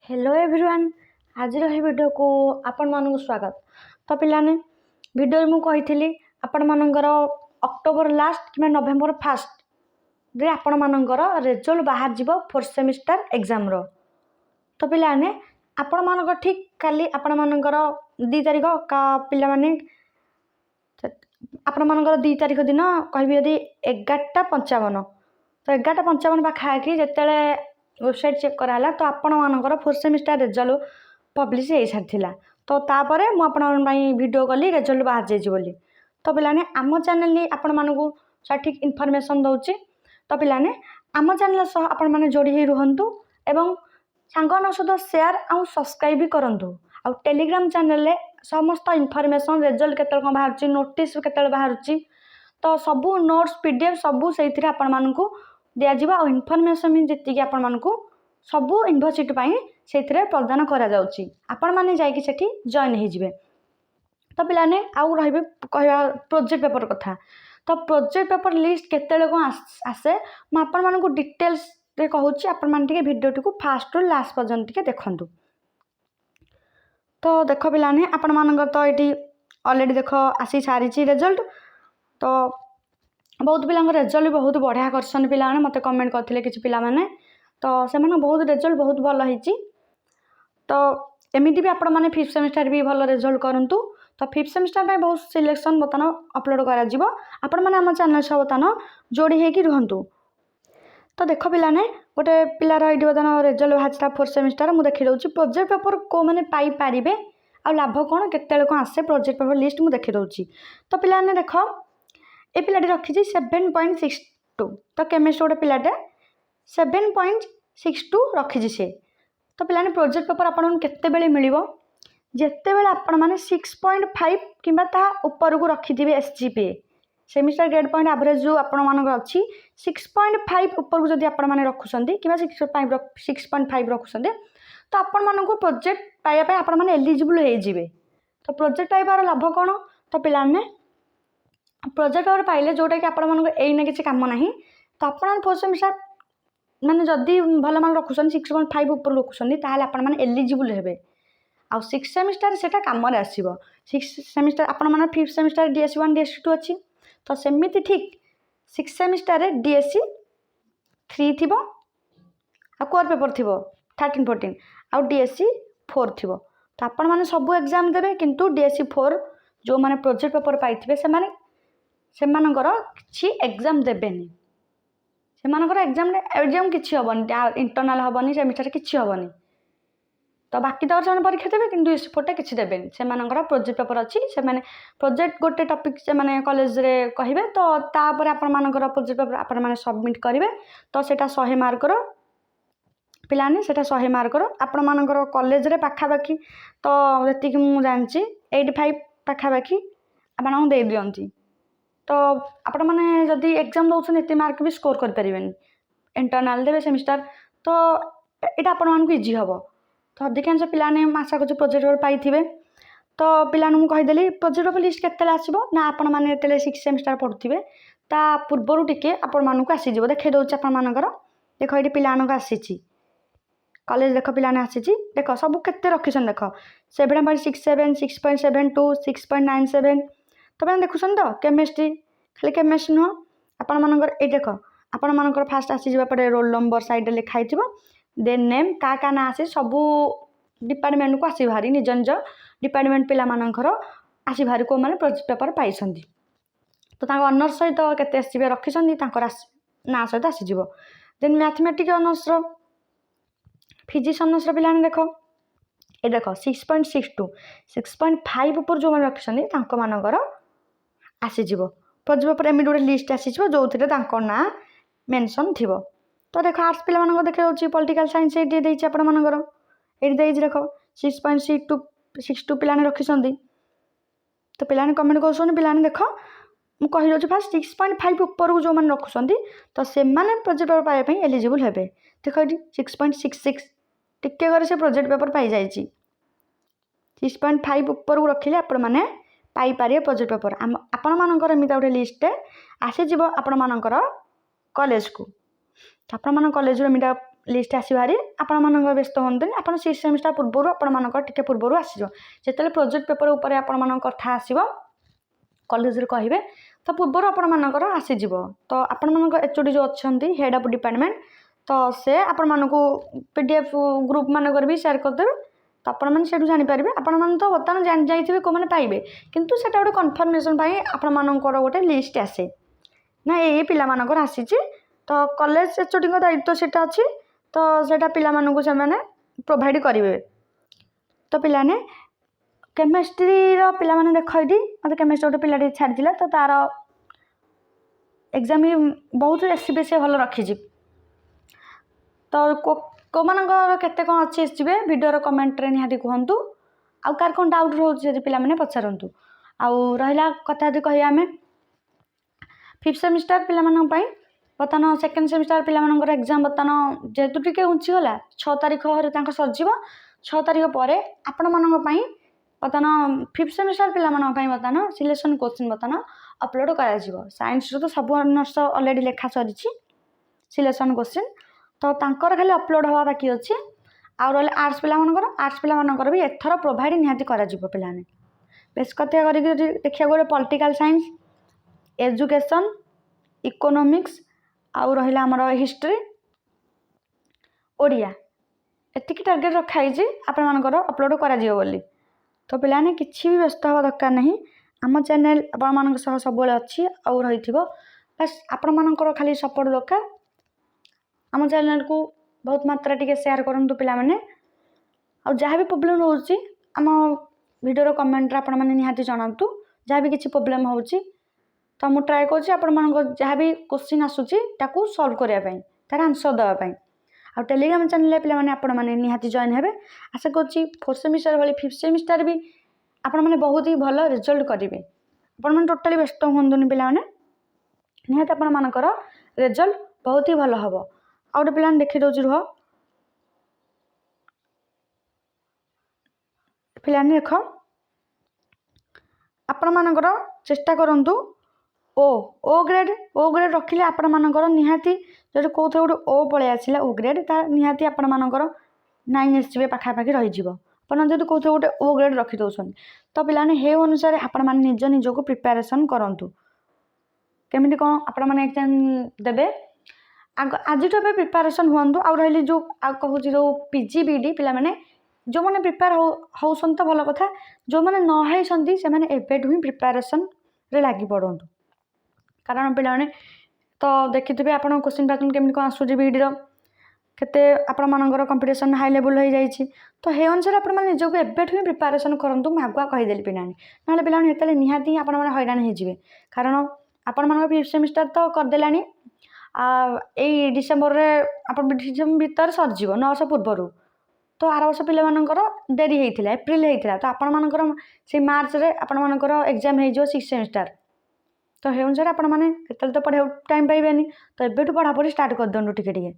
Hello everyone. आज video को आपण मानक स्वागत। तो पिलाने वीडियो मु कही आपण मानकर अक्टोबर लास्ट कि नवेम्बर फास्ट रे आपण मानकर रिजल्ट बाहर जीवो फोर्थ सेमिस्टर एग्जाम रो। तो पिलाने आपण मानक ठीक काली आपण मानकर 2 तारिख का पिला माने आपण मानकर 2 तारिख दिन कहबी यदि 11:55 तो 11:55 पाखाकि जेतेले वेबसाइट चेक कराला तो आपण मानकर फोर्थ सेमिस्टर रिजल्ट पब्लिश हो सारी। तो तापर मुझे वीडियो कली रिजल्ट बाहर जाइए बोली। तो पिलाने आम चैनल आपण मानक सठिक इनफॉरमेशन दौची। तो पिलाने आम चैनल सह आपण माने जोड़ी ही रुहंतु एवं सांगन सहित शेयर आउ सब्सक्राइब भी करंतु। आ टेलीग्राम चैनल रे समस्त इनफॉरमेशन रिजल्ट केते कोन बाहर नोटिस केते बाहर तो सबू नोट्स पीडीएफ सबू से आपण मानक दिया जिबा और इनफॉरमेशन भी जी आपण मानक सबू यूनिवर्सिटी पाई से प्रदान करा जाउची। आपण माने जाई कि सेठी जॉइन हो जिवे। तो पिलाने आउ रहिबे कहया प्रोजेक्ट पेपर कथा। तो प्रोजेक्ट पेपर लिस्ट केतेले को आसे म आपण मानक डिटेल्स रे कहूची। आपण मान टिके वीडियो टिकु फास्ट रु लास्ट पर्यंत टिके देखंतु। तो देखो पिलाने आपण मानक तो एटी ऑलरेडी देखो आसी सारी रिजल्ट। तो बहुत पिला रिजल्ट बहुत बढ़िया करसन पिला मत कमेंट करते किसी पिला माने। तो से बहुत रिजल्ट बहुत भल होती। तो एमती भी आपण मैंने 5th सेमिस्टर भी भल रिजल्ट करूँ। तो 5th सेमिस्टर में बहुत सिलेक्शन बर्तमान अपलोड कर आम चैनल सह बर्तमान जोड़ी होगी रुहतु। तो देख पिलाने गोटे पिलार ये बर्तमान रिजल्ट बाहर 4th सेमिस्टर मुझे देखी दूसरी प्रोजेक्ट पेपर को मैंने पाइपर आ लाभ कौन केते कौन आसे प्रोजेक्ट पेपर लिस्ट मुझे देखी दूसरी। तो पिलाने देख ए पिलाटी रखी 7.62। तो केमिस्ट्री गोटे पिलाटे 7.62 रखी से। तो पिलाने प्रोजेक्ट पेपर आपन केते बेले मिलिबो जेते बेले आपण माने 6.5 किंबा ता ऊपर को रखी दिबे SGPA semester grade point average जो आपण मानक अछि 6.5 ऊपर को जदी आपण माने रखुसंदी किंबा 6.5 रखुसंदी तो आपण मानक प्रोजेक्ट पाया पे आपण माने एलिजिबल हो जिवे। तो प्रोजेक्ट पाइबार लाभ कोन। तो पिलाने प्रोजेक्ट पेपर पाइले जोटा कि आपण मानक एइना किछि काम नाही। तो आपण फोर्थ सेमिस्टर माने जदी भल मान रखुसन 6.5 ऊपर रखुसन ताहले आपण माने एलिजिबल हेबे। आ 6th सेमिस्टर सेटा काम रे आसीबो। 6th सेमिस्टर आपण माने 5th सेमिस्टर डीएससी 1 डीएससी 2 अछि। तो सेमिति ठीक 6th सेमिस्टर रे डीएससी 3 थिबो आ कोर पेपर थिबो 13 14 आ डीएससी 4 थिबो। तो आपण माने सब एग्जाम देबे किंतु डीएससी 4 जो माने प्रोजेक्ट पेपर पाइथिबे से माने सेमानकर किछि एग्जाम देबेनी। सेमानकर एग्जाम किछि हबनी इंटरनल हबनी सेमिस्टर किछि हबनी। तो बाकी तो से परीक्षा देवे किंतु इस्पोर्ट किछि देबेनी। सेमानकर प्रोजेक्ट पेपर अछि से माने प्रोजेक्ट गोटे टॉपिक से माने कॉलेज रे कहिबे तो तापर आपण मानकर प्रोजेक्ट पेपर आपण माने सबमिट करिवे। तो सेटा 100 मार्क रो पिलाने सेटा 100 मार्क रो आपण मानकर कॉलेज रे पाखा बाकी तो जति कि मु जानची 85 पाखा बाकी आपण दे दियंती। तो आपण माने जदी एग्जाम दउछन एते मार्क भी स्कोर कर परिबेनी इंटरनल देबे सेमिस्टर। तो एटा आपण मानकु इजी हबो। तो अधिकांश पिलाने आशा करछु प्रोजेक्ट पेपर पाइथिबे। तो पिलाने मु कहि देली प्रोजेक्ट पेपर लिस्ट केतेले आसीबो ना आपण माने एतेले 6th सेमिस्टर पढुथिबे ता पूर्वरु टिके आपण मानकु आसी जिवो। देखै दउछ आपण मानकर देखो एटी पिलानक आसीची कॉलेज देख पिलाने आसीची देख सब केते रखिसन देख 7.67 6.72 6.97। तो मैंने देखुन तो केमिस्ट्री खाली केमिस्ट्री नुह आपण मानकर ए देख आपण मानकर फास्ट आसी जिबा पड़े रोल नंबर साइड लिखाई थिबो देन नेम का ना आसी सबू डिपार्टमेंट को आसी भारी निज निज डिपार्टमेंट पिला मानकर आसी भारी को माने प्रोजेक्ट पेपर पाइसंदी। तो तांको ऑनर्स सहित केते आसीबे रखिसंदी तांकर ना सहित आसी जिवो। देन मैथमेटिक्स ऑनर्स रो फिजिक्स ऑनर्स रो पिलाने देखो ए देखो 6.62 6.5 ऊपर जो माने रखिसंदी तांको मानकर आसी जिवो। प्रोजेक्ट पेपर एमिड गोटे लिस्ट आसी जिवो जो थिरे तांको ना मेंशन थिबो। तो देखो आर्ट्स पिला मानक देखे होची पॉलिटिकल साइंस ए दे छि आपण मानकर ए दे छि देखो 6.62 पिलाने रखिसंदी। तो पिलाने कमेंट करछन पिलाने देखो मु कहि रहछि फास्ट 6.5 ऊपर को जो माने रखुसंदी तो से माने प्रोजेक्ट पेपर पाए पई एलिजिबल हेबे। देखो एटी 6.66 टिके करे से प्रोजेक्ट पेपर पाई जाई छि 6.5 ऊपर को रखिले आपण माने पाई पारे प्रोजेक्ट पेपर। आपण मानकर एमिता गोटे लिस्ट आसी जीव आपण मानकर कॉलेज को। आपण मान कॉलेज एमिता लिस्ट आसो भारी आपण व्यस्त हूँ आप 6 सेमिस्टर पूर्व आप टे पूर्व आसो जिते प्रोजेक्ट पेपर उपर आपण कथा आसो कॉलेज रे कहिबे तो पूर्व आपण मानकर आसीज तो आपण मान एचओडी जो अच्छा हेड ऑफ डिपार्टमेंट तो से आपण मानक पीडीएफ ग्रुप मानकर भी शेयर करदेवे तो आपण मैंने से जानीपारे आपण मैंने तो बर्तमान जाइए कौ मैंने पाइबे किंतु से गोटे कन्फर्मेसन आपण मानकर गोटे लिस्ट आसे ना ये पिला मानकर आसीची तो कॉलेज एचओडी दायित्व सेटा अच्छी तो सेटा पिला मानक से प्रोवाइड करेंगे तो पिलाने केमिस्ट्री पिला माने देख ये मतलब केमिस्ट्री गोटे पिला छाड़ी तो तार एग्जाम बहुत एससीबीएसई भल रखी तो को मानकर केते कौन अच्छी एसजीबे वीडियो कमेंट रे निहाती कहतु आउ कार कौन डाउट रोचे पिला माने पचारतु आउ रहा कथा यदि कहिया आम 5th सेमिस्टर पिला मानन पई बर्तमान 2nd सेमिस्टर पिला मानकर एग्जाम बर्तमान जेहेतु टिके उंची गला 6 तारीख सरजीव 6 तारीख पर आपण मानन पई बर्तमान 5th सेमिस्टर पिला मानन पई बर्तमान सिलेक्शन क्वेश्चन बर्तमान अपलोड करा जिवो साइंस रो तो सब ऑनर्स ऑलरेडी लेखा सरीची सिलेक्शन क्वेश्चन तो तांकर खाली अपलोड हवा बाकी अच्छी आउ रहा आर्ट्स पिला मानकर भी एथर प्रोवाइड निहाती करा जिवो पिलाने बेस कथा करके देखिया गोटे पॉलिटिकल साइंस एजुकेशन इकोनॉमिक्स आउ रहा आमर हिस्ट्री ओडिया एतिक टार्गेट रखाई आपण मानकर अपलोड करा जिवो बोली तो पिलाने किसी भी व्यस्त हवा दरकार नहीं आम चैनल आपण मान सब अच्छी आउ रही बस आपण मानकर खाली सपोर्ट दरकार आम चैनल को बहुत मात्रा टिके शेयर करूँ पिला माने आ जहाँ भी प्रोब्लेम रोचे आम वीडियो कमेंट आपण मैंने निहाती जनातु जहाँ भी किसी प्रोब्लेम होची तो मुझे ट्राए कर जहाँ भी क्वेश्चन आसूची ताकू सॉल्व करने तार आंसर देवाई आ टेलीग्राम चैनल पे आपण मैंने निहाती जॉइन हेबे आशा करुँची 4th सेमिस्टर भाई 5th सेमिस्टर भी आपण मैंने बहुत ही भल रिजल्ट करेंगे आपण मैंने टोटाली व्यस्त हूँ पिला निहाती आपण मानकर रिजल्ट बहुत ही भल हम आ गए पिला देखी दौर रुह पिला देख आपण मानकर चेष्टा करूँ ओ ग्रेड रखिले आपण मानकर निहाती जो कौन गोटे ओ पलि आसला ओ ग्रेड तार निहाती आपण मानकर 9 एसजीबी पाखापाखि रही अपन जो कौन गोटे ओ ग्रेड रखी दौरान तो पिलाने हे अनुसार आपण मैंने निज निजक प्रिपेरेसन करूँ केमी कौन आपण मैंने एग्जाम देवे आज प्रिपेरेसन हूँ आउ रही जो कहूँ जो पीजी बीडी पिला माने जो मैंने प्रिपेयर होसन तो भल कथा जो मैंने नई से मैंने एबेठू ही प्रिपेरेसन रे लगी पड़ू कारण पिलाने तो देखिथे आप क्वेश्चन पैटर्न केमी कौन आसूँ बीडीर केते आपण मानकर कंपटीशन हाई लेवल हो जाइए तो हे अनुसार आप निजक एबेठू ही प्रिपेरेसन करूँ मुझे आगुआ कहीदेली पिलाने ना पिलाने हेतु निहाती आपण मैंने हैरान हो कारण आपण मान 5th सेमिस्टर तो करदेला यही डिसेम्बर डिसेम्बर भीतर सरजी 9 पूर्वर तो आर वर्ष पिला मानकर डेरी होता एप्रिल होता तो आपण मानकर से मार्च रे आपण मानकर एग्जाम हो 6th सेमिस्टर तो हे अनुसार आपण मैंने तो पढ़ा टाइम पाइबेनि तो एबेठू पढ़ापढ़ी स्टार्ट कर दिंटू टिके